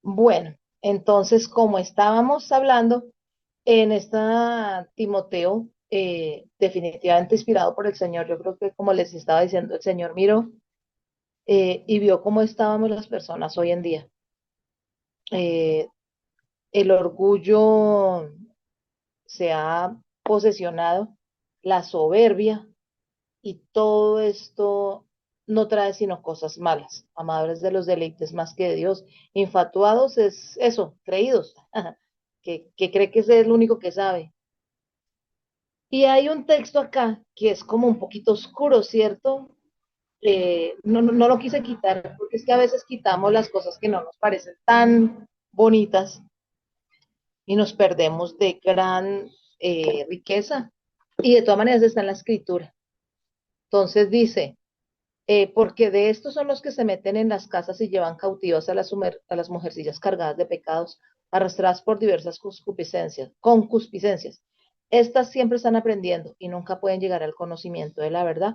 Bueno, entonces, como estábamos hablando, en esta Timoteo, definitivamente inspirado por el Señor, yo creo que como les estaba diciendo, el Señor miró y vio cómo estábamos las personas hoy en día. Eh, el orgullo se ha posesionado, la soberbia y todo esto no trae sino cosas malas, amadores de los deleites más que de Dios, infatuados es eso, creídos, que cree que es el único que sabe. Y hay un texto acá que es como un poquito oscuro, ¿cierto? No lo quise quitar porque es que a veces quitamos las cosas que no nos parecen tan bonitas y nos perdemos de gran riqueza. Y de todas maneras está en la escritura. Entonces dice, porque de estos son los que se meten en las casas y llevan cautivas a las mujercillas cargadas de pecados, arrastradas por diversas concupiscencias. Estas siempre están aprendiendo y nunca pueden llegar al conocimiento de la verdad.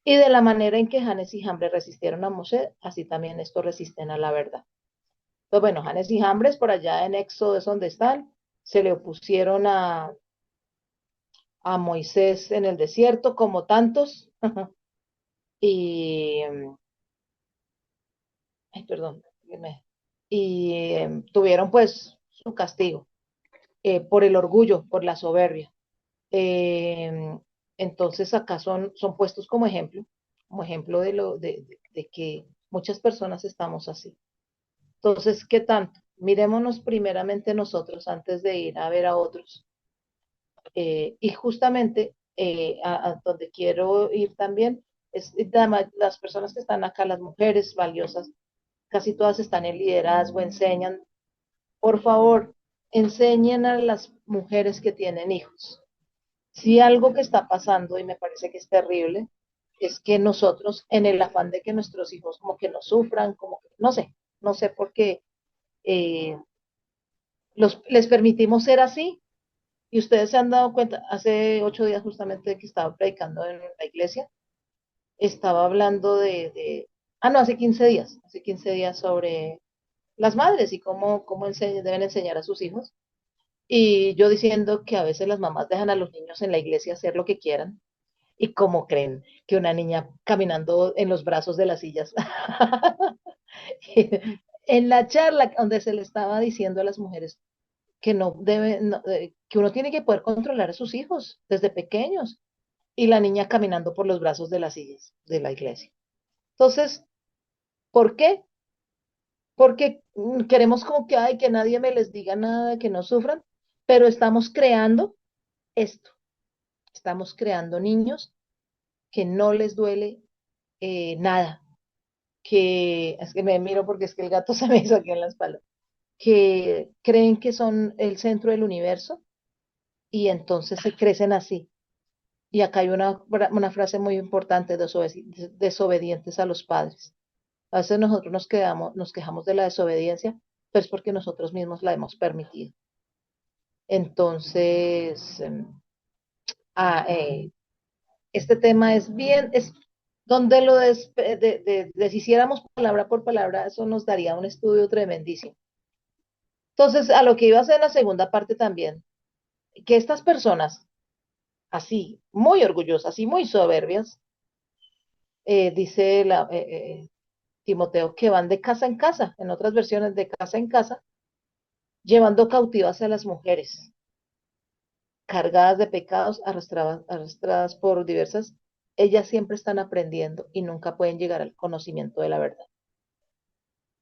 Y de la manera en que Janes y Jambres resistieron a Moshe, así también estos resisten a la verdad. Entonces, bueno, Janes y Jambres, por allá en Éxodo es donde están, se le opusieron a Moisés en el desierto, como tantos, y, ay, perdón, y tuvieron pues su castigo por el orgullo, por la soberbia. Eh, entonces acá son puestos como ejemplo de que muchas personas estamos así. Entonces, ¿qué tanto? Miremonos primeramente nosotros antes de ir a ver a otros. Y justamente a donde quiero ir también es las personas que están acá, las mujeres valiosas, casi todas están en liderazgo, enseñan. Por favor, enseñen a las mujeres que tienen hijos. Si algo que está pasando, y me parece que es terrible, es que nosotros, en el afán de que nuestros hijos como que no sufran, como que, no sé por qué, eh, les permitimos ser así. Y ustedes se han dado cuenta, hace 8 días justamente que estaba predicando en la iglesia, estaba hablando no, hace 15 días sobre las madres y cómo deben enseñar a sus hijos. Y yo diciendo que a veces las mamás dejan a los niños en la iglesia hacer lo que quieran y cómo creen que una niña caminando en los brazos de las sillas. En la charla donde se le estaba diciendo a las mujeres que que uno tiene que poder controlar a sus hijos desde pequeños y la niña caminando por los brazos de las sillas de la iglesia. Entonces, ¿por qué? Porque queremos como que, ay, que nadie me les diga nada, que no sufran, pero estamos creando esto, estamos creando niños que no les duele nada, que es que me miro porque es que el gato se me hizo aquí en la espalda, que creen que son el centro del universo y entonces se crecen así. Y acá hay una frase muy importante, desobedientes a los padres. A veces nosotros nos quejamos de la desobediencia, pero es porque nosotros mismos la hemos permitido. Entonces, ah, eh, este tema es bien, es donde deshiciéramos palabra por palabra, eso nos daría un estudio tremendísimo. Entonces, a lo que iba a ser la segunda parte también, que estas personas, así, muy orgullosas y muy soberbias, dice Timoteo, que van de casa en casa, en otras versiones de casa en casa, llevando cautivas a las mujeres, cargadas de pecados, arrastradas por diversas, ellas siempre están aprendiendo y nunca pueden llegar al conocimiento de la verdad.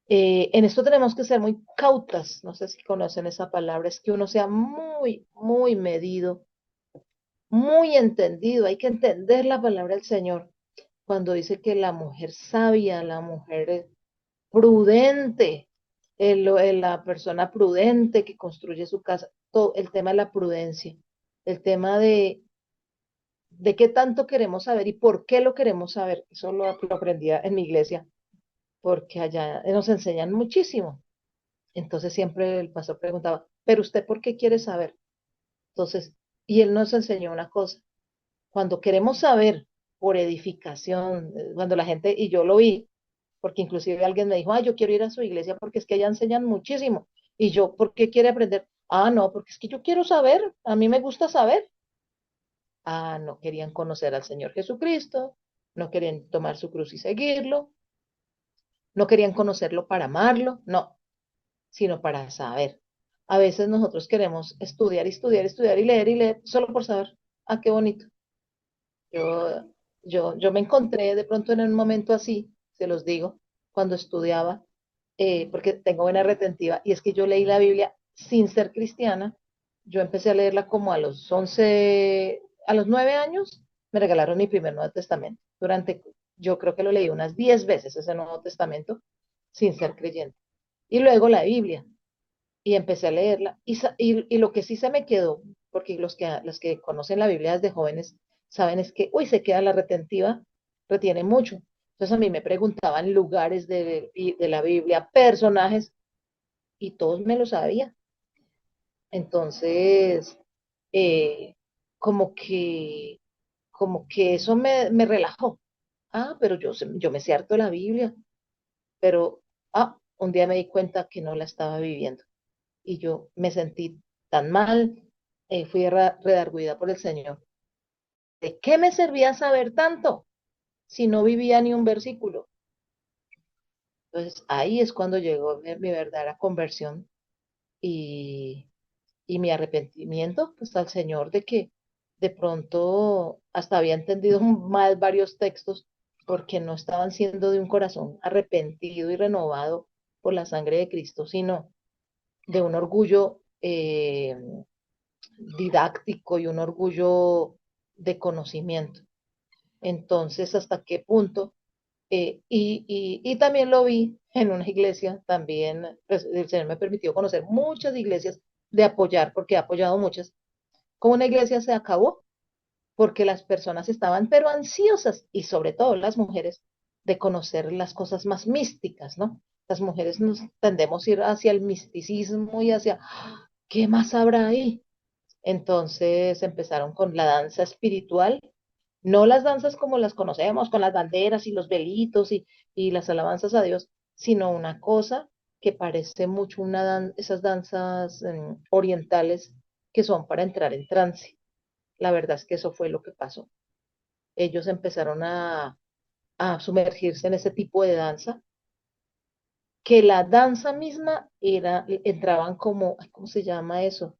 En esto tenemos que ser muy cautas, no sé si conocen esa palabra, es que uno sea muy, muy medido, muy entendido, hay que entender la palabra del Señor cuando dice que la mujer sabia, la mujer prudente, la persona prudente que construye su casa, todo el tema de la prudencia, el tema de qué tanto queremos saber y por qué lo queremos saber. Eso lo aprendí en mi iglesia, porque allá nos enseñan muchísimo. Entonces siempre el pastor preguntaba, ¿pero usted por qué quiere saber? Entonces, y él nos enseñó una cosa, cuando queremos saber por edificación, cuando la gente, y yo lo vi, porque inclusive alguien me dijo, ay, yo quiero ir a su iglesia porque es que allá enseñan muchísimo. Y yo, ¿por qué quiere aprender? Ah, no, porque es que yo quiero saber, a mí me gusta saber. Ah, no querían conocer al Señor Jesucristo, no querían tomar su cruz y seguirlo, no querían conocerlo para amarlo, no, sino para saber. A veces nosotros queremos estudiar, estudiar, estudiar y leer solo por saber. Ah, qué bonito. Yo, yo me encontré de pronto en un momento así, se los digo, cuando estudiaba, porque tengo buena retentiva, y es que yo leí la Biblia sin ser cristiana. Yo empecé a leerla como a los 11, a los 9 años, me regalaron mi primer Nuevo Testamento. Yo creo que lo leí unas 10 veces ese Nuevo Testamento sin ser creyente. Y luego la Biblia, y empecé a leerla, y lo que sí se me quedó, porque los que conocen la Biblia desde jóvenes saben es que, uy, se queda la retentiva, retiene mucho. Entonces a mí me preguntaban lugares de la Biblia, personajes, y todos me lo sabía. Entonces, eh, como que, como que eso me relajó. Ah, pero yo me sé harto la Biblia, pero, un día me di cuenta que no la estaba viviendo y yo me sentí tan mal, fui redarguida por el Señor. ¿De qué me servía saber tanto si no vivía ni un versículo? Entonces ahí es cuando llegó mi verdadera conversión y, y mi arrepentimiento pues al Señor de que de pronto hasta había entendido mal varios textos porque no estaban siendo de un corazón arrepentido y renovado por la sangre de Cristo, sino de un orgullo didáctico y un orgullo de conocimiento. Entonces, ¿hasta qué punto? Y también lo vi en una iglesia, también pues, el Señor me permitió conocer muchas iglesias de apoyar, porque he apoyado muchas. Como una iglesia se acabó, porque las personas estaban pero ansiosas, y sobre todo las mujeres, de conocer las cosas más místicas, ¿no? Las mujeres nos tendemos a ir hacia el misticismo y hacia, ¿qué más habrá ahí? Entonces empezaron con la danza espiritual, no las danzas como las conocemos, con las banderas y los velitos y las alabanzas a Dios, sino una cosa que parece mucho esas danzas orientales que son para entrar en trance. La verdad es que eso fue lo que pasó. Ellos empezaron a sumergirse en ese tipo de danza, que la danza misma entraban como, ay, ¿cómo se llama eso?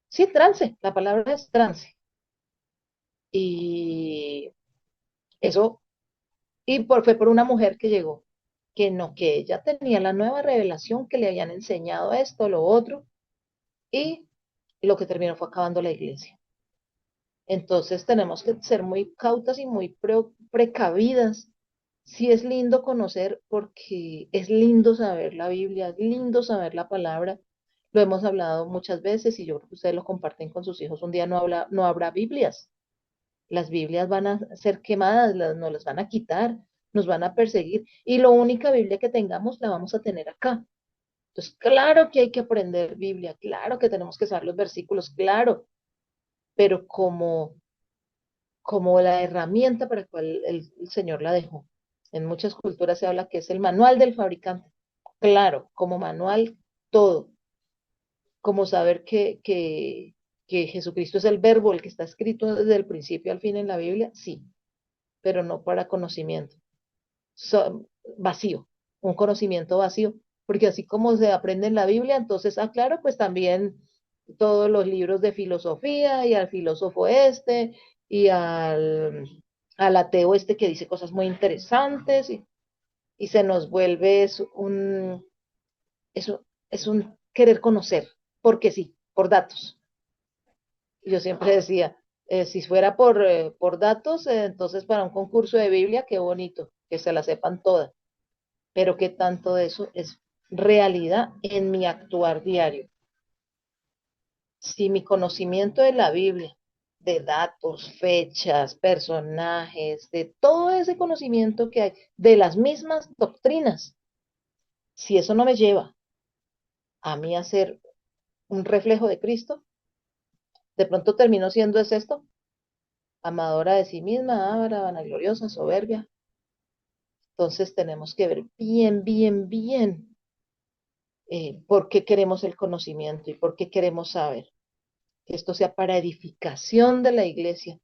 Sí, trance, la palabra es trance. Y eso, fue por una mujer que llegó, que no, que ella tenía la nueva revelación, que le habían enseñado esto, lo otro, y lo que terminó fue acabando la iglesia. Entonces tenemos que ser muy cautas y muy precavidas. Sí es lindo conocer porque es lindo saber la Biblia, es lindo saber la palabra. Lo hemos hablado muchas veces y yo creo que ustedes lo comparten con sus hijos. Un día no habrá Biblias. Las Biblias van a ser quemadas, nos las van a quitar, nos van a perseguir y la única Biblia que tengamos la vamos a tener acá. Entonces, claro que hay que aprender Biblia, claro que tenemos que saber los versículos, claro, pero como la herramienta para la cual el Señor la dejó. En muchas culturas se habla que es el manual del fabricante. Claro, como manual, todo. Como saber que Jesucristo es el verbo, el que está escrito desde el principio al fin en la Biblia, sí, pero no para conocimiento. Vacío, un conocimiento vacío, porque así como se aprende en la Biblia, entonces, claro, pues también todos los libros de filosofía y al filósofo este y al ateo este que dice cosas muy interesantes y se nos vuelve es un, es un querer conocer, porque sí, por datos. Yo siempre decía, si fuera por datos, entonces para un concurso de Biblia, qué bonito, que se la sepan todas, pero qué tanto de eso es realidad en mi actuar diario. Si mi conocimiento de la Biblia, de datos, fechas, personajes, de todo ese conocimiento que hay, de las mismas doctrinas, si eso no me lleva a mí a ser un reflejo de Cristo, de pronto termino siendo es esto, amadora de sí misma, ávara, vanagloriosa, soberbia, Entonces tenemos que ver bien, bien, bien por qué queremos el conocimiento y por qué queremos saber. Que esto sea para edificación de la iglesia,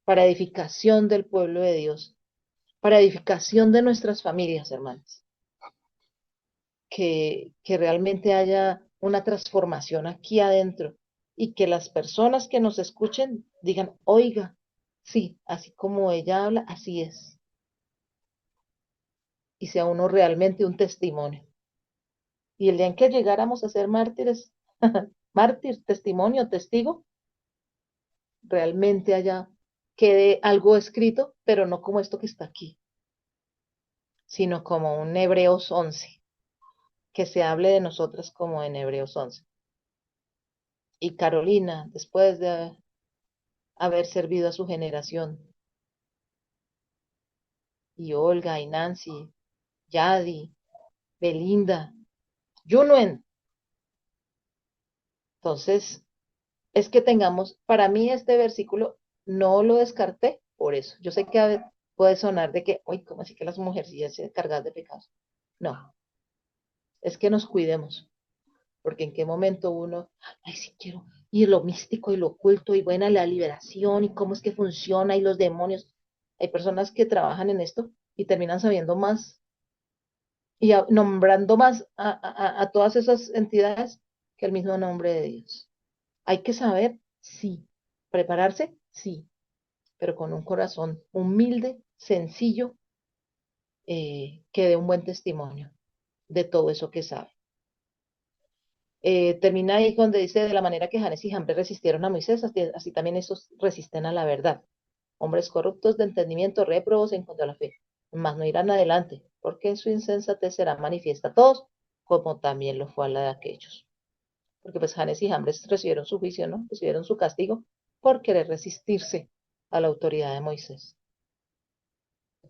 para edificación del pueblo de Dios, para edificación de nuestras familias, hermanos. Que realmente haya una transformación aquí adentro y que las personas que nos escuchen digan, oiga, sí, así como ella habla, así es. Y sea uno realmente un testimonio. Y el día en que llegáramos a ser mártires, mártir, testimonio, testigo, realmente haya quede algo escrito, pero no como esto que está aquí, sino como un Hebreos 11, que se hable de nosotras como en Hebreos 11. Y Carolina, después de haber servido a su generación, y Olga, y Nancy, Yadi, Belinda, Junuen. Entonces, es que tengamos, para mí este versículo no lo descarté por eso. Yo sé que puede sonar de que, uy, ¿cómo así que las mujercillas se cargan de pecados? No, es que nos cuidemos, porque en qué momento uno, ay, sí quiero, y lo místico y lo oculto, y buena la liberación, y cómo es que funciona, y los demonios. Hay personas que trabajan en esto y terminan sabiendo más y nombrando más a todas esas entidades que el mismo nombre de Dios. Hay que saber, sí, prepararse, sí, pero con un corazón humilde, sencillo, que dé un buen testimonio de todo eso que sabe. Termina ahí donde dice, de la manera que Janes y Jambres resistieron a Moisés, así también estos resisten a la verdad. Hombres corruptos de entendimiento, réprobos en contra de la fe, mas no irán adelante, porque en su insensatez será manifiesta a todos, como también lo fue a la de aquellos. Porque pues Janes y Jambres recibieron su juicio, ¿no? Recibieron su castigo por querer resistirse a la autoridad de Moisés.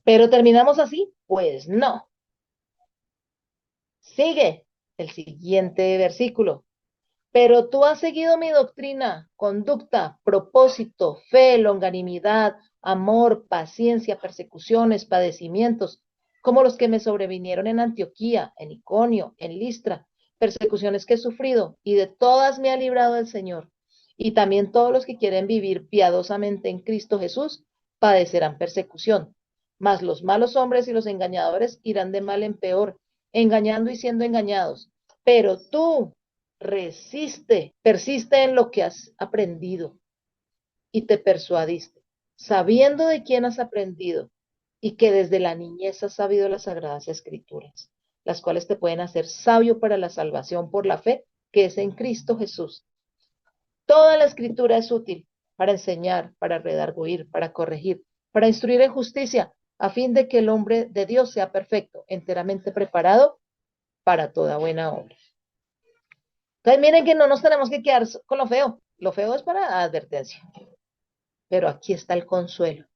¿Pero terminamos así? Pues no. Sigue el siguiente versículo. Pero tú has seguido mi doctrina, conducta, propósito, fe, longanimidad, amor, paciencia, persecuciones, padecimientos, como los que me sobrevinieron en Antioquía, en Iconio, en Listra, persecuciones que he sufrido, y de todas me ha librado el Señor. Y también todos los que quieren vivir piadosamente en Cristo Jesús padecerán persecución. Mas los malos hombres y los engañadores irán de mal en peor, engañando y siendo engañados. Pero tú, resiste, persiste en lo que has aprendido y te persuadiste, sabiendo de quién has aprendido y que desde la niñez has sabido las sagradas escrituras, las cuales te pueden hacer sabio para la salvación por la fe que es en Cristo Jesús. Toda la escritura es útil para enseñar, para redarguir, para corregir, para instruir en justicia, a fin de que el hombre de Dios sea perfecto, enteramente preparado para toda buena obra. Entonces, miren que no nos tenemos que quedar con lo feo. Lo feo es para advertencia. Pero aquí está el consuelo.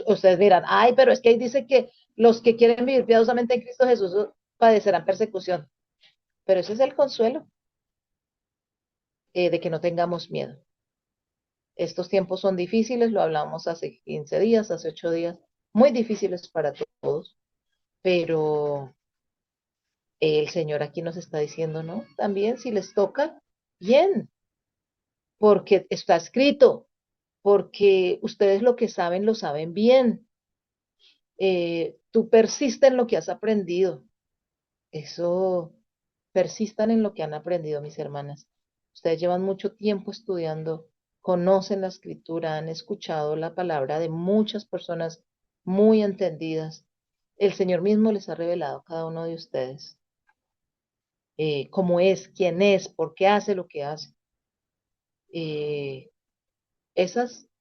Ustedes miran, ay, pero es que ahí dice que los que quieren vivir piadosamente en Cristo Jesús padecerán persecución. Pero ese es el consuelo de que no tengamos miedo. Estos tiempos son difíciles, lo hablamos hace 15 días, hace 8 días, muy difíciles para todos, pero el Señor aquí nos está diciendo, ¿no? También si les toca, bien, porque está escrito, porque ustedes lo que saben lo saben bien. Tú persiste en lo que has aprendido. Eso, persistan en lo que han aprendido, mis hermanas. Ustedes llevan mucho tiempo estudiando, conocen la escritura, han escuchado la palabra de muchas personas muy entendidas. El Señor mismo les ha revelado a cada uno de ustedes cómo es, quién es, por qué hace lo que hace. Eh,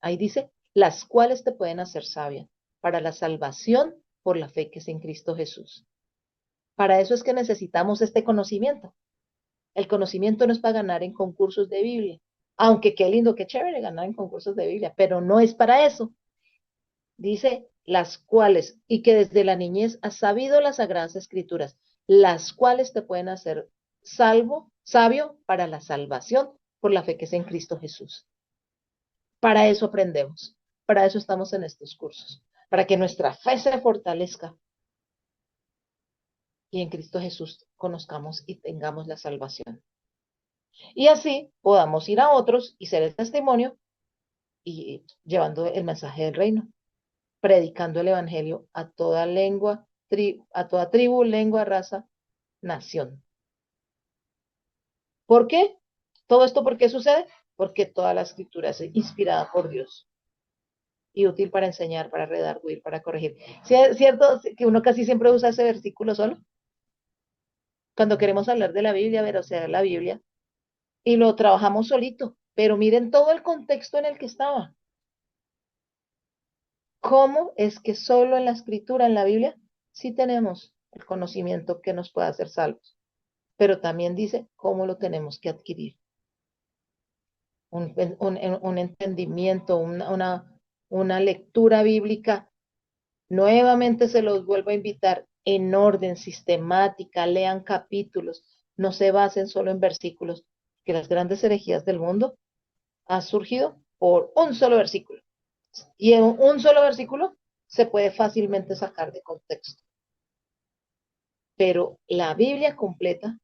ahí dice, las cuales te pueden hacer sabia para la salvación por la fe que es en Cristo Jesús. Para eso es que necesitamos este conocimiento. El conocimiento no es para ganar en concursos de Biblia, aunque qué lindo, qué chévere ganar en concursos de Biblia, pero no es para eso. Dice las cuales, y que desde la niñez has sabido las sagradas escrituras, las cuales te pueden hacer sabio para la salvación por la fe que es en Cristo Jesús. Para eso aprendemos, para eso estamos en estos cursos, para que nuestra fe se fortalezca y en Cristo Jesús conozcamos y tengamos la salvación. Y así podamos ir a otros y ser el testimonio y llevando el mensaje del reino, predicando el evangelio a toda lengua, a toda tribu, lengua, raza, nación. ¿Por qué? ¿Todo esto por qué sucede? Porque toda la escritura es inspirada por Dios y útil para enseñar, para redarguir, para corregir. ¿Sí es cierto que uno casi siempre usa ese versículo solo? Cuando queremos hablar de la Biblia, ver, o sea, la Biblia, y lo trabajamos solito, pero miren todo el contexto en el que estaba. ¿Cómo es que solo en la escritura, en la Biblia, sí tenemos el conocimiento que nos puede hacer salvos? Pero también dice cómo lo tenemos que adquirir. Un entendimiento, una lectura bíblica. Nuevamente se los vuelvo a invitar en orden, sistemática, lean capítulos, no se basen solo en versículos, que las grandes herejías del mundo han surgido por un solo versículo. Y en un solo versículo se puede fácilmente sacar de contexto. Pero la Biblia completa,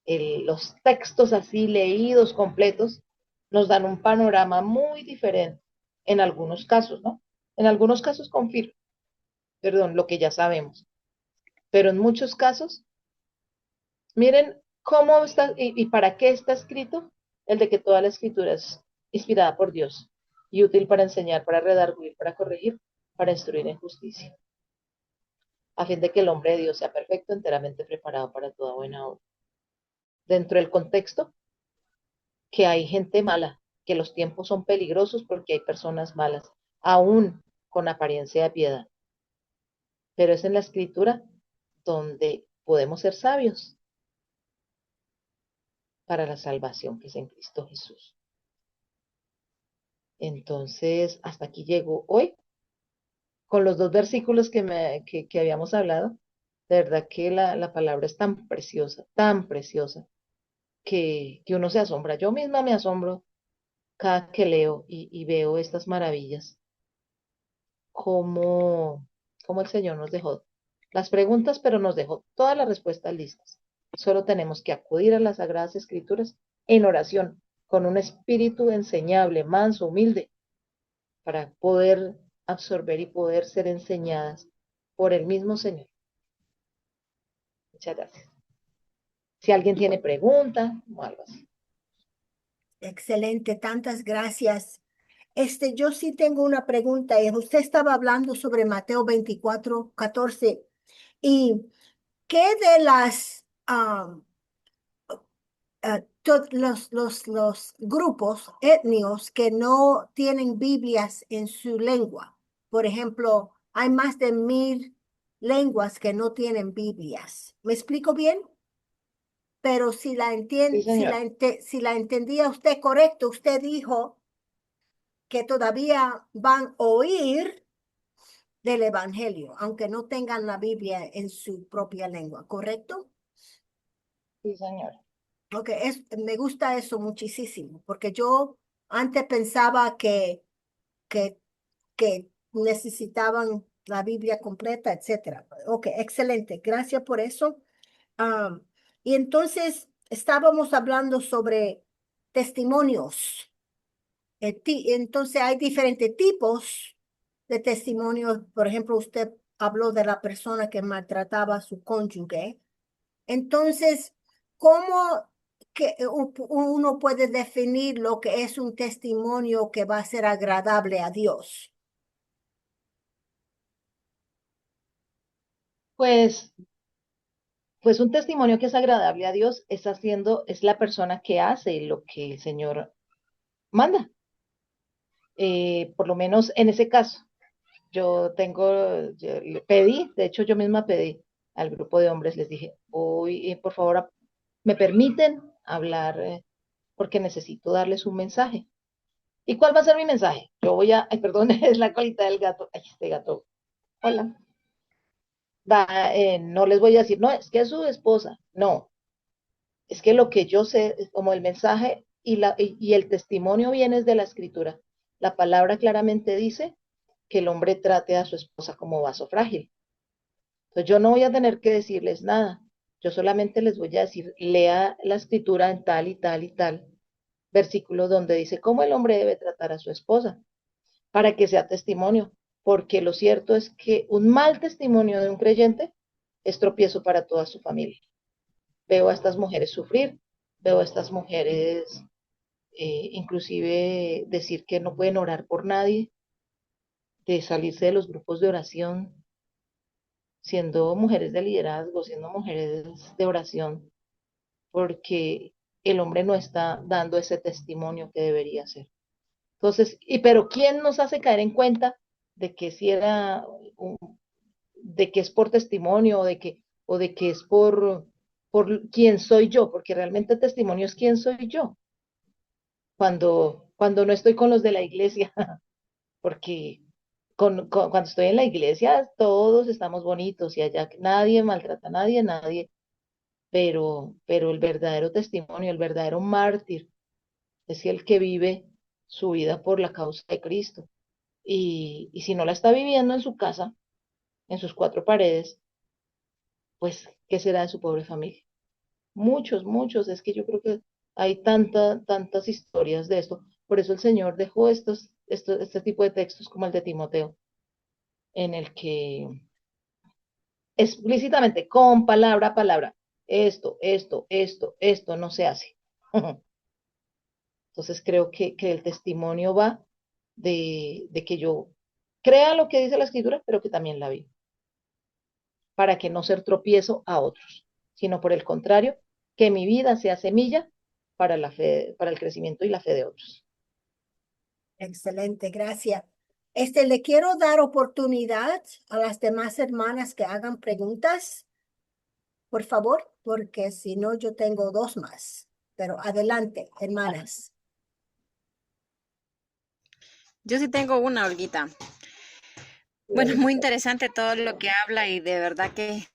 los textos así leídos completos, nos dan un panorama muy diferente en algunos casos, ¿no? En algunos casos confirma, perdón, lo que ya sabemos, pero en muchos casos, miren cómo está y para qué está escrito el de que toda la escritura es inspirada por Dios y útil para enseñar, para redarguir, para corregir, para instruir en justicia, a fin de que el hombre de Dios sea perfecto, enteramente preparado para toda buena obra. Dentro del contexto, que hay gente mala, que los tiempos son peligrosos porque hay personas malas, aún con apariencia de piedad. Pero es en la escritura donde podemos ser sabios para la salvación que es en Cristo Jesús. Entonces, hasta aquí llego hoy con los dos versículos que habíamos hablado. De verdad que la palabra es tan preciosa, que uno se asombra. Yo misma me asombro cada que leo y veo estas maravillas, como, como el Señor nos dejó las preguntas, pero nos dejó todas las respuestas listas. Solo tenemos que acudir a las Sagradas Escrituras en oración, con un espíritu enseñable, manso, humilde, para poder absorber y poder ser enseñadas por el mismo Señor. Muchas gracias. Si alguien tiene pregunta o algo así. Excelente, tantas gracias. Yo sí tengo una pregunta. Usted estaba hablando sobre Mateo 24:14. ¿Y qué de los grupos étnicos que no tienen Biblias en su lengua? Por ejemplo, hay más de 1,000 lenguas que no tienen Biblias. ¿Me explico bien? Pero si la Sí, señor. si la entendía usted correcto, usted dijo que todavía van a oír del Evangelio, aunque no tengan la Biblia en su propia lengua, ¿correcto? Sí, señor. Ok, me gusta eso muchísimo, porque yo antes pensaba que, que necesitaban la Biblia completa, etcétera. Ok, excelente, gracias por eso. Ah, y entonces estábamos hablando sobre testimonios. Entonces hay diferentes tipos de testimonios. Por ejemplo, usted habló de la persona que maltrataba a su cónyuge. Entonces, ¿cómo uno puede definir lo que es un testimonio que va a ser agradable a Dios? Pues, pues un testimonio que es agradable a Dios es la persona que hace lo que el Señor manda. Por lo menos en ese caso, yo pedí, de hecho yo misma pedí al grupo de hombres, les dije, hoy por favor me permiten hablar porque necesito darles un mensaje. ¿Y cuál va a ser mi mensaje? Ay, perdón, es la colita del gato, ay, este gato, hola. No les voy a decir, no, es que es su esposa, no, es que lo que yo sé, es como el mensaje y el testimonio viene de la escritura. La palabra claramente dice que el hombre trate a su esposa como vaso frágil. Entonces yo no voy a tener que decirles nada. Yo solamente les voy a decir, lea la escritura en tal y tal y tal versículo donde dice cómo el hombre debe tratar a su esposa para que sea testimonio. Porque lo cierto es que un mal testimonio de un creyente es tropiezo para toda su familia. Veo a estas mujeres sufrir, veo a estas mujeres inclusive decir que no pueden orar por nadie, de salirse de los grupos de oración, siendo mujeres de liderazgo, siendo mujeres de oración, porque el hombre no está dando ese testimonio que debería ser. Entonces, pero ¿quién nos hace caer en cuenta de que si era un, de que es por testimonio o de que es por quién soy yo? Porque realmente el testimonio es quién soy yo cuando no estoy con los de la iglesia, porque cuando estoy en la iglesia todos estamos bonitos y allá nadie maltrata a nadie, nadie, pero el verdadero testimonio, el verdadero mártir es el que vive su vida por la causa de Cristo. Y si no la está viviendo en su casa, en sus cuatro paredes, pues, ¿qué será de su pobre familia? Muchos, muchos, es que yo creo que hay tantas historias de esto. Por eso el Señor dejó este tipo de textos como el de Timoteo, en el que explícitamente, con palabra a palabra, esto no se hace. Entonces creo que el testimonio va de que yo crea lo que dice la escritura, pero que también la vi, para que no ser tropiezo a otros, sino por el contrario, que mi vida sea semilla para la fe, para el crecimiento y la fe de otros. Excelente, gracias. Le quiero dar oportunidad a las demás hermanas que hagan preguntas, por favor, porque si no, yo tengo dos más. Pero adelante, hermanas. Yo sí tengo una, Olguita. Bueno, muy interesante todo lo que habla y de verdad que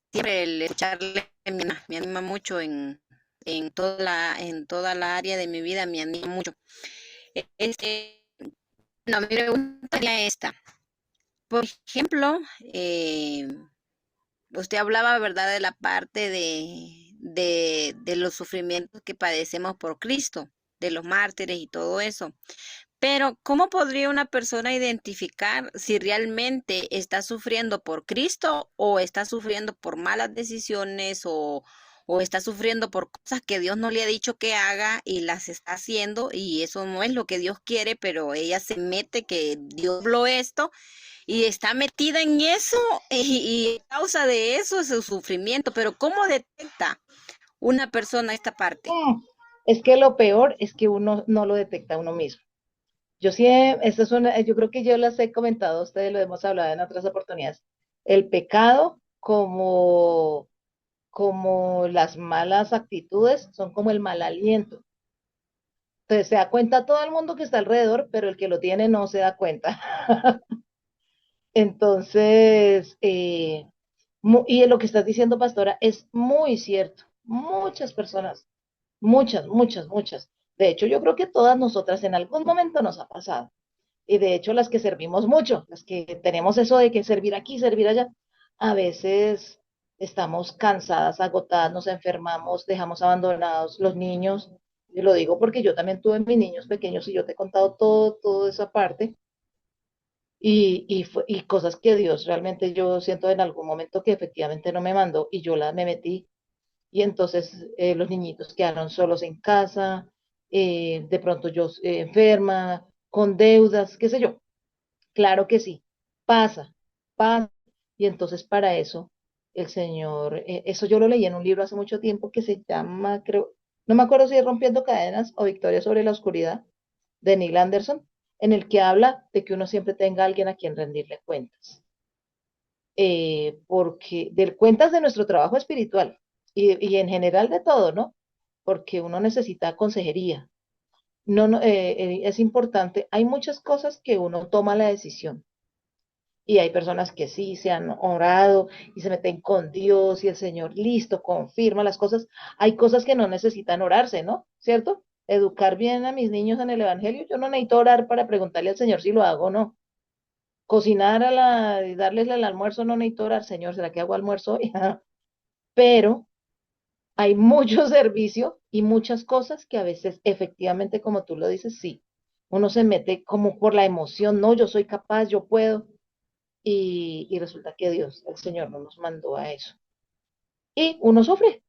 siempre el escucharle me anima mucho en toda la área de mi vida, me anima mucho. Este, no, mi pregunta sería esta. Por ejemplo, usted hablaba, ¿verdad?, de la parte de los sufrimientos que padecemos por Cristo, de los mártires y todo eso. Pero, ¿cómo podría una persona identificar si realmente está sufriendo por Cristo o está sufriendo por malas decisiones o está sufriendo por cosas que Dios no le ha dicho que haga y las está haciendo y eso no es lo que Dios quiere, pero ella se mete que Dios habló esto y está metida en eso y a causa de eso es su sufrimiento? Pero ¿cómo detecta una persona esta parte? Es que lo peor es que uno no lo detecta uno mismo. Yo sí, esta es una, yo creo que yo las he comentado a ustedes, lo hemos hablado en otras oportunidades. El pecado como las malas actitudes son como el mal aliento. Entonces se da cuenta todo el mundo que está alrededor, pero el que lo tiene no se da cuenta. Entonces, y lo que estás diciendo, pastora, es muy cierto. Muchas personas, muchas. De hecho, yo creo que todas nosotras en algún momento nos ha pasado. Y de hecho, las que servimos mucho, las que tenemos eso de que servir aquí, servir allá, a veces estamos cansadas, agotadas, nos enfermamos, dejamos abandonados los niños. Y lo digo porque yo también tuve mis niños pequeños y yo te he contado toda esa parte y cosas que Dios realmente yo siento en algún momento que efectivamente no me mandó y yo me metí y entonces los niñitos quedaron solos en casa, de pronto yo enferma, con deudas, qué sé yo. Claro que sí, pasa, pasa. Y entonces para eso el Señor, eso yo lo leí en un libro hace mucho tiempo que se llama, creo, no me acuerdo si es Rompiendo Cadenas o Victoria sobre la Oscuridad, de Neil Anderson, en el que habla de que uno siempre tenga alguien a quien rendirle cuentas. Porque de cuentas de nuestro trabajo espiritual y en general de todo, ¿no? Porque uno necesita consejería. No, es importante, hay muchas cosas que uno toma la decisión y hay personas que sí se han orado y se meten con Dios y el Señor listo, confirma las cosas. Hay cosas que no necesitan orarse, ¿no? ¿Cierto? Educar bien a mis niños en el Evangelio. Yo no necesito orar para preguntarle al Señor si lo hago o no. cocinar y darles el almuerzo, no necesito orar, Señor, ¿será que hago almuerzo hoy? Pero hay mucho servicio y muchas cosas que a veces efectivamente, como tú lo dices, sí, uno se mete como por la emoción, no, yo soy capaz, yo puedo, y resulta que Dios, el Señor, no nos mandó a eso. Y uno sufre.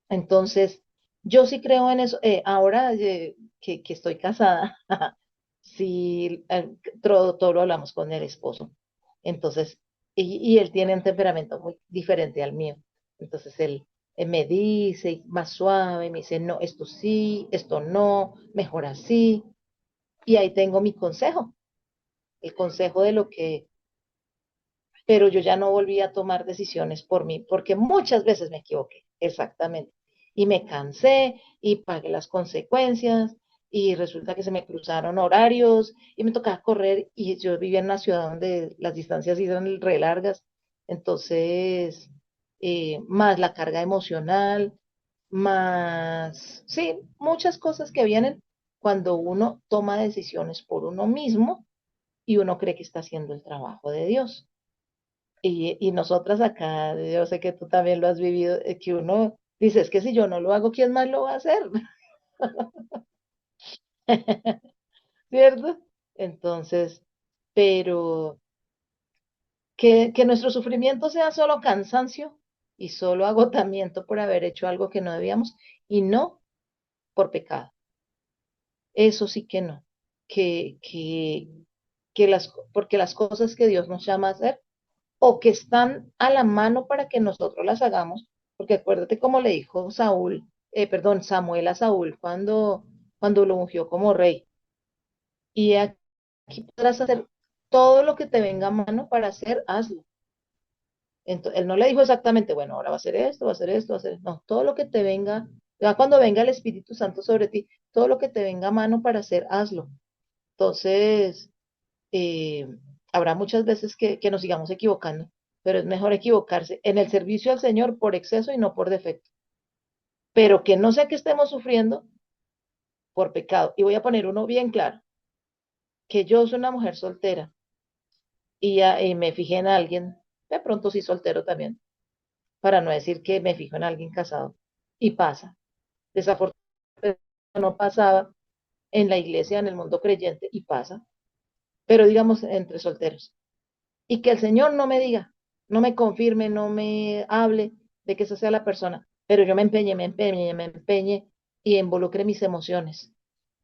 Entonces, yo sí creo en eso. Ahora que estoy casada, sí, todo lo hablamos con el esposo. Entonces, y él tiene un temperamento muy diferente al mío. Entonces, él me dice más suave, me dice, no, esto sí, esto no, mejor así. Y ahí tengo mi consejo, el consejo de lo que, pero yo ya no volví a tomar decisiones por mí, porque muchas veces me equivoqué, exactamente. Y me cansé y pagué las consecuencias y resulta que se me cruzaron horarios y me tocaba correr y yo vivía en una ciudad donde las distancias eran re largas, entonces, más la carga emocional, más, sí, muchas cosas que vienen cuando uno toma decisiones por uno mismo y uno cree que está haciendo el trabajo de Dios. Y nosotras acá, yo sé que tú también lo has vivido, que uno dice, es que si yo no lo hago, ¿quién más lo va a hacer? ¿Cierto? Entonces, pero que nuestro sufrimiento sea solo cansancio y solo agotamiento por haber hecho algo que no debíamos y no por pecado. Eso sí que no. Que, que, porque las cosas que Dios nos llama a hacer o que están a la mano para que nosotros las hagamos, porque acuérdate como le dijo Samuel a Saúl cuando lo ungió como rey. Y aquí podrás hacer todo lo que te venga a mano para hacer, hazlo. Entonces, él no le dijo exactamente, bueno, ahora va a hacer esto, va a hacer esto, va a hacer, no, todo lo que te venga, ya cuando venga el Espíritu Santo sobre ti, todo lo que te venga a mano para hacer, hazlo. Entonces, eh, habrá muchas veces que nos sigamos equivocando, pero es mejor equivocarse en el servicio al Señor por exceso y no por defecto. Pero que no sea que estemos sufriendo por pecado. Y voy a poner uno bien claro, que yo soy una mujer soltera y me fijé en alguien, de pronto sí soltero también, para no decir que me fijo en alguien casado. Y pasa. Desafortunadamente no pasaba en la iglesia, en el mundo creyente, y pasa. Pero digamos entre solteros. Y que el Señor no me diga, no me confirme, no me hable de que esa sea la persona, pero yo me empeñe y involucre mis emociones.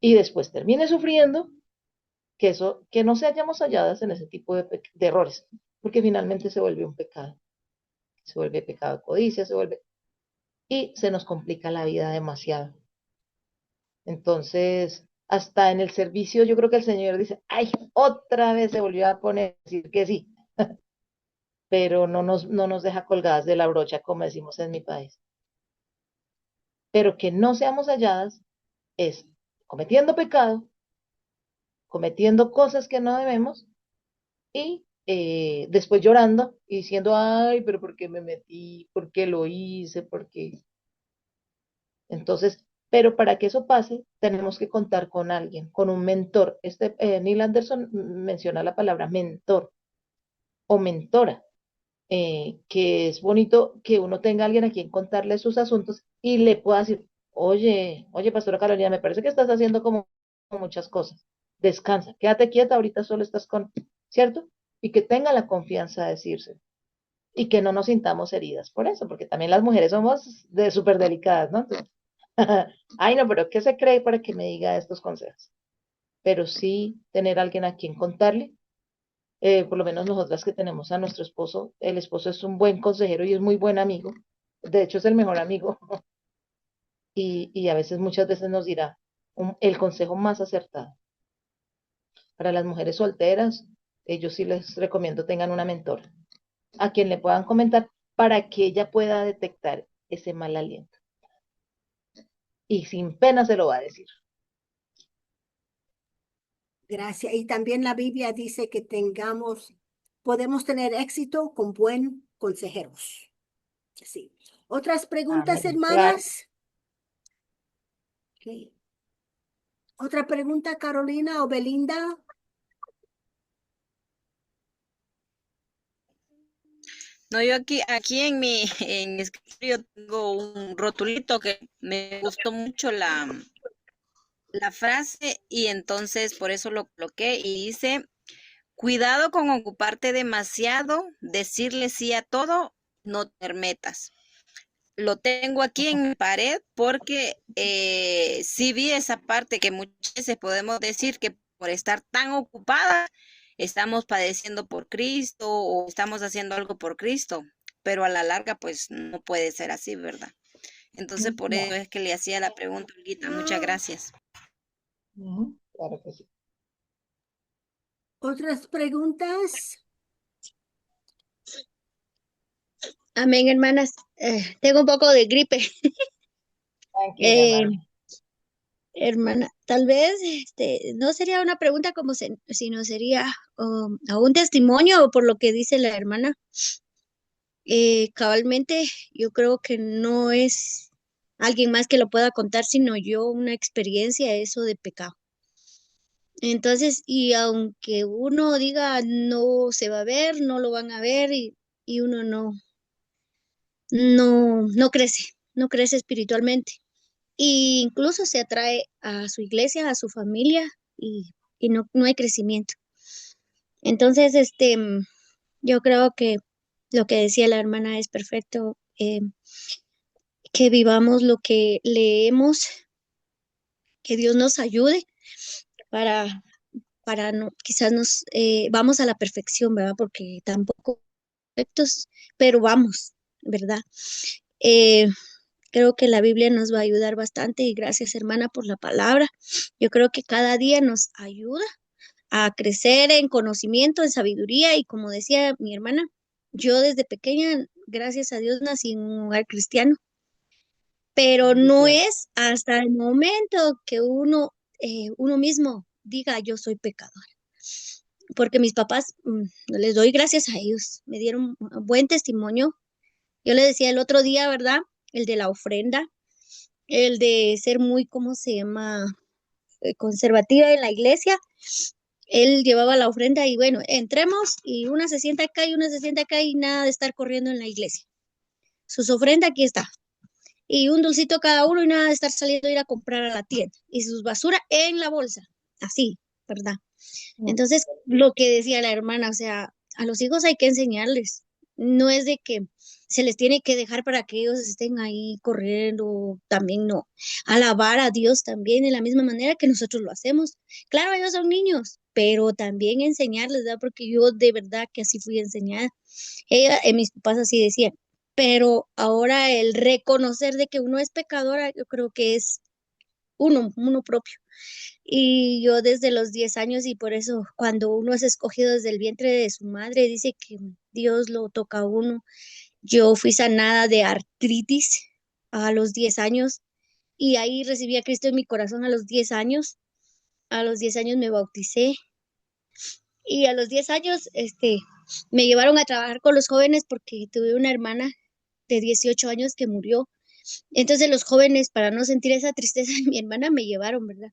Y después termine sufriendo que eso, que no se hayamos halladas en ese tipo de errores, porque finalmente se vuelve un pecado, se vuelve pecado de codicia, y se nos complica la vida demasiado. Entonces, hasta en el servicio, yo creo que el Señor dice, ay, otra vez se volvió a poner a decir que sí, pero no nos deja colgadas de la brocha, como decimos en mi país. Pero que no seamos halladas es cometiendo pecado, cometiendo cosas que no debemos y después llorando y diciendo, ay, pero ¿por qué me metí? ¿Por qué lo hice? ¿Por qué? Entonces, pero para que eso pase, tenemos que contar con alguien, con un mentor. Neil Anderson menciona la palabra mentor o mentora, que es bonito que uno tenga alguien a quien contarle sus asuntos y le pueda decir, oye, Pastora Carolina, me parece que estás haciendo como muchas cosas. Descansa, quédate quieta, ahorita solo estás ¿cierto? Y que tenga la confianza de decirse. Y que no nos sintamos heridas por eso, porque también las mujeres somos de súper delicadas, ¿no? Entonces, ay, no, pero ¿qué se cree para que me diga estos consejos? Pero sí tener alguien a quien contarle, por lo menos nosotras que tenemos a nuestro esposo, el esposo es un buen consejero y es muy buen amigo, de hecho es el mejor amigo, y a veces, muchas veces nos dirá el consejo más acertado. Para las mujeres solteras, yo sí les recomiendo tengan una mentora, a quien le puedan comentar para que ella pueda detectar ese mal aliento. Y sin pena se lo va a decir. Gracias. Y también la Biblia dice que podemos tener éxito con buen consejeros. Sí. ¿Otras preguntas, Amén. Claro. hermanas? Ok. ¿Otra pregunta, Carolina o Belinda? No, yo aquí en mi escritorio tengo un rotulito que me gustó mucho la frase y entonces por eso lo coloqué y dice, cuidado con ocuparte demasiado, decirle sí a todo, no te metas. Lo tengo aquí en mi pared porque sí vi esa parte que muchas veces podemos decir que por estar tan ocupadas estamos padeciendo por Cristo o estamos haciendo algo por Cristo, pero a la larga pues no puede ser así, ¿verdad? Entonces por eso No. es que le hacía la pregunta, Olguita. Muchas gracias. Claro que sí. ¿Otras preguntas? Amén, hermanas. Tengo un poco de gripe. Tranquila, Eh, hermana. hermana, tal vez no sería una pregunta sino sería a un testimonio por lo que dice la hermana. Cabalmente, yo creo que no es alguien más que lo pueda contar, sino yo una experiencia eso de pecado. Entonces, y aunque uno diga no se va a ver, no lo van a ver y uno no crece, no crece espiritualmente. Y incluso se atrae a su iglesia, a su familia y no hay crecimiento. Entonces, yo creo que lo que decía la hermana es perfecto, que vivamos lo que leemos, que Dios nos ayude para, para no, quizás vamos a la perfección, ¿verdad? Porque tampoco perfectos, pero vamos, ¿verdad? Eh, Creo que la Biblia nos va a ayudar bastante y gracias, hermana, por la palabra. Yo creo que cada día nos ayuda a crecer en conocimiento, en sabiduría y como decía mi hermana, yo desde pequeña, gracias a Dios, nací en un hogar cristiano, pero no Bendición. es hasta el momento que uno mismo diga yo soy pecador, porque mis papás, les doy gracias a ellos, me dieron un buen testimonio. Yo le decía el otro día, ¿verdad? El de la ofrenda, el de ser muy, ¿cómo se llama? Conservativa en la iglesia. Él llevaba la ofrenda y bueno, entremos y una se sienta acá y una se sienta acá y nada de estar corriendo en la iglesia. Sus ofrendas aquí está. Y un dulcito cada uno y nada de estar saliendo a ir a comprar a la tienda. Y sus basura en la bolsa. Así, ¿verdad? Entonces, lo que decía la hermana, o sea, a los hijos hay que enseñarles. No es de que se les tiene que dejar para que ellos estén ahí corriendo, también no. Alabar a Dios también de la misma manera que nosotros lo hacemos. Claro, ellos son niños, pero también enseñarles, ¿verdad? Porque yo de verdad que así fui enseñada. Mis papás así decían. Pero ahora el reconocer de que uno es pecadora, yo creo que es uno propio. Y yo desde los 10 años y por eso cuando uno es escogido desde el vientre de su madre, dice que Dios lo toca a uno. Yo fui sanada de artritis a los 10 años y ahí recibí a Cristo en mi corazón a los 10 años. A los 10 años me bauticé y a los 10 años me llevaron a trabajar con los jóvenes porque tuve una hermana de 18 años que murió. Entonces los jóvenes, para no sentir esa tristeza de mi hermana, me llevaron, ¿verdad?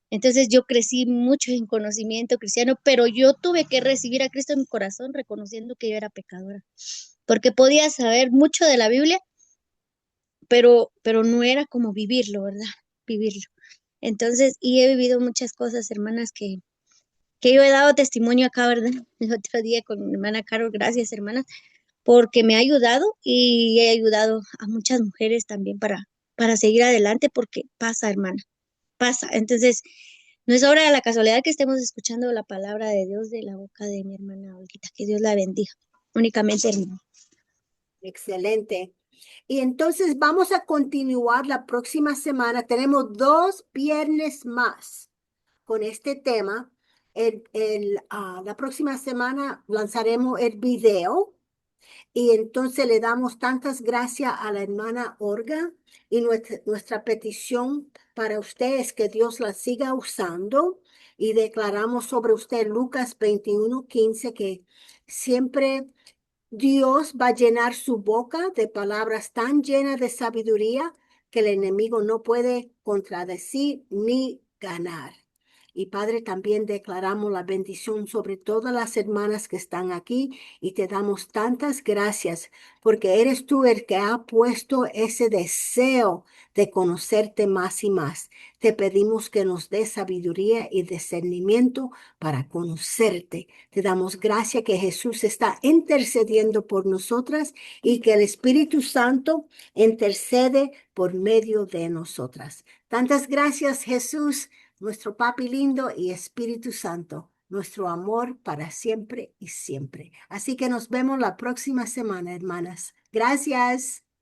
Entonces yo crecí mucho en conocimiento cristiano, pero yo tuve que recibir a Cristo en mi corazón reconociendo que yo era pecadora, porque podía saber mucho de la Biblia, pero no era como vivirlo, ¿verdad? Vivirlo. Entonces, y he vivido muchas cosas, hermanas, que yo he dado testimonio acá, ¿verdad? El otro día con mi hermana Carol, gracias, hermanas, porque me ha ayudado y he ayudado a muchas mujeres también para seguir adelante, porque pasa, hermana, pasa. Entonces, no es obra de la casualidad que estemos escuchando la palabra de Dios de la boca de mi hermana Olguita. Que Dios la bendiga. Únicamente, hermano. Excelente. Y entonces vamos a continuar la próxima semana. Tenemos 2 viernes más con este tema. La próxima semana lanzaremos el video y entonces le damos tantas gracias a la hermana Olga y nuestra petición para usted es que Dios la siga usando y declaramos sobre usted Lucas 21:15 que siempre Dios va a llenar su boca de palabras tan llenas de sabiduría que el enemigo no puede contradecir ni ganar. Y Padre, también declaramos la bendición sobre todas las hermanas que están aquí y te damos tantas gracias porque eres tú el que ha puesto ese deseo de conocerte más y más. Te pedimos que nos dé sabiduría y discernimiento para conocerte. Te damos gracias que Jesús está intercediendo por nosotras y que el Espíritu Santo intercede por medio de nosotras. Tantas gracias, Jesús, nuestro Papi lindo y Espíritu Santo, nuestro amor para siempre y siempre. Así que nos vemos la próxima semana, hermanas. Gracias.